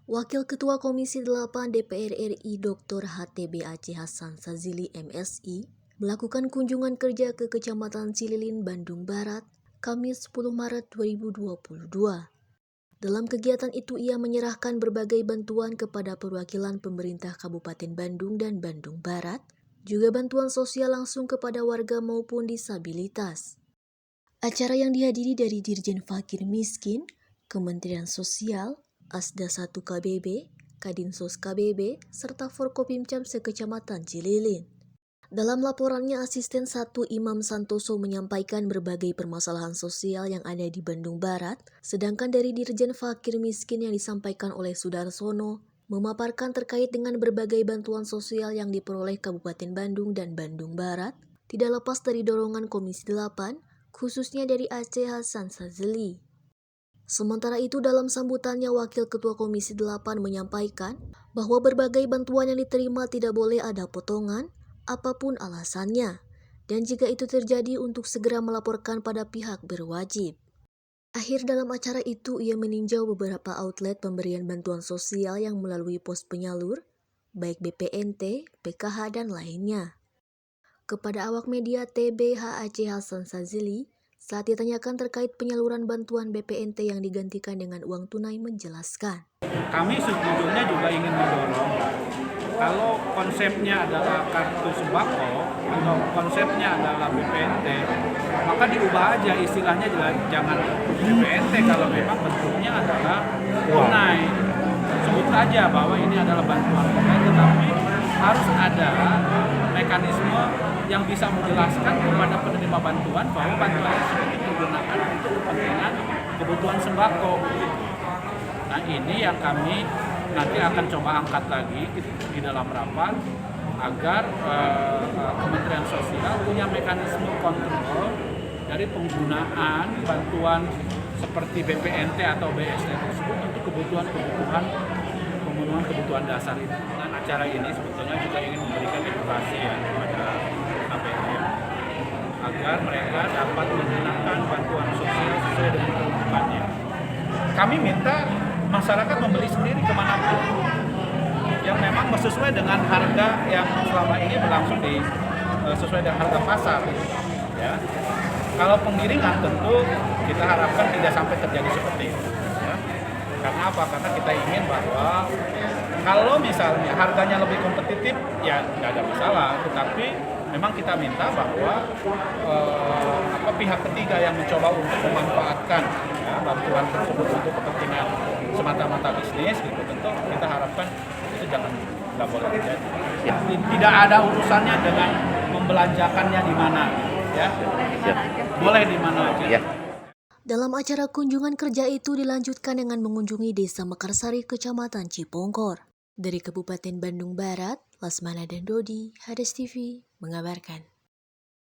Wakil Ketua Komisi 8 DPR RI Dr. HTB Aceh Hasan Sazili MSI melakukan kunjungan kerja ke Kecamatan Cililin, Bandung Barat, Kamis 10 Maret 2022. Dalam kegiatan itu ia menyerahkan berbagai bantuan kepada perwakilan pemerintah Kabupaten Bandung dan Bandung Barat, juga bantuan sosial langsung kepada warga maupun disabilitas. Acara yang dihadiri dari Dirjen Fakir Miskin, Kementerian Sosial, Asda 1 KBB, Kadinsos KBB, serta Forkopimcam sekecamatan Cililin. Dalam laporannya, Asisten 1 Imam Santoso menyampaikan berbagai permasalahan sosial yang ada di Bandung Barat, sedangkan dari Dirjen Fakir Miskin yang disampaikan oleh Sudarsono memaparkan terkait dengan berbagai bantuan sosial yang diperoleh Kabupaten Bandung dan Bandung Barat, tidak lepas dari dorongan Komisi 8, khususnya dari Aceh Hasan Sazili. Sementara itu dalam sambutannya Wakil Ketua Komisi 8 menyampaikan bahwa berbagai bantuan yang diterima tidak boleh ada potongan, apapun alasannya, dan jika itu terjadi untuk segera melaporkan pada pihak berwajib. Akhir dalam acara itu ia meninjau beberapa outlet pemberian bantuan sosial yang melalui pos penyalur, baik BPNT, PKH, dan lainnya. Kepada awak media TBH Aceh Hasan Sazili, saat ditanyakan terkait penyaluran bantuan BPNT yang digantikan dengan uang tunai menjelaskan. Kami sejujurnya juga ingin mendorong, kalau konsepnya adalah kartu sembako atau konsepnya adalah BPNT, maka diubah aja istilahnya, jangan BPNT kalau memang bentuknya adalah tunai. Sebut saja bahwa ini adalah bantuan tunai, tetapi harus ada mekanisme yang bisa menjelaskan kepada penerima bantuan bahwa bantuan tersebut digunakan untuk kepentingan kebutuhan sembako. Nah, ini yang kami nanti akan coba angkat lagi di dalam rapat agar Kementerian Sosial punya mekanisme kontrol dari penggunaan bantuan seperti BPNT atau BST tersebut untuk pemenuhan kebutuhan dasar itu. Dan acara ini sebetulnya juga ingin memberikan edukasi ya kepada KPM agar mereka dapat menggunakan bantuan sosial sesuai dengan kebutuhannya. Kami minta masyarakat membeli sendiri kemanapun yang memang sesuai dengan harga yang selama ini berlangsung sesuai dengan harga pasar. Ya. Kalau penggiringan tentu kita harapkan tidak sampai terjadi seperti itu. Ya. Karena apa? Karena kita ingin bahwa kalau misalnya harganya lebih kompetitif, ya tidak ada masalah. Tetapi memang kita minta bahwa pihak ketiga yang mencoba untuk memanfaatkan bantuan tersebut untuk kepentingan semata-mata bisnis, gitu, tentu kita harapkan itu nggak boleh terjadi. Ya. Tidak ada urusannya dengan membelanjakannya di mana, ya. Boleh di mana aja. Ya. Dalam acara kunjungan kerja itu dilanjutkan dengan mengunjungi Desa Mekarsari, Kecamatan Cipongkor. Dari Kabupaten Bandung Barat, Lasmana dan Dodi, Hades TV mengabarkan.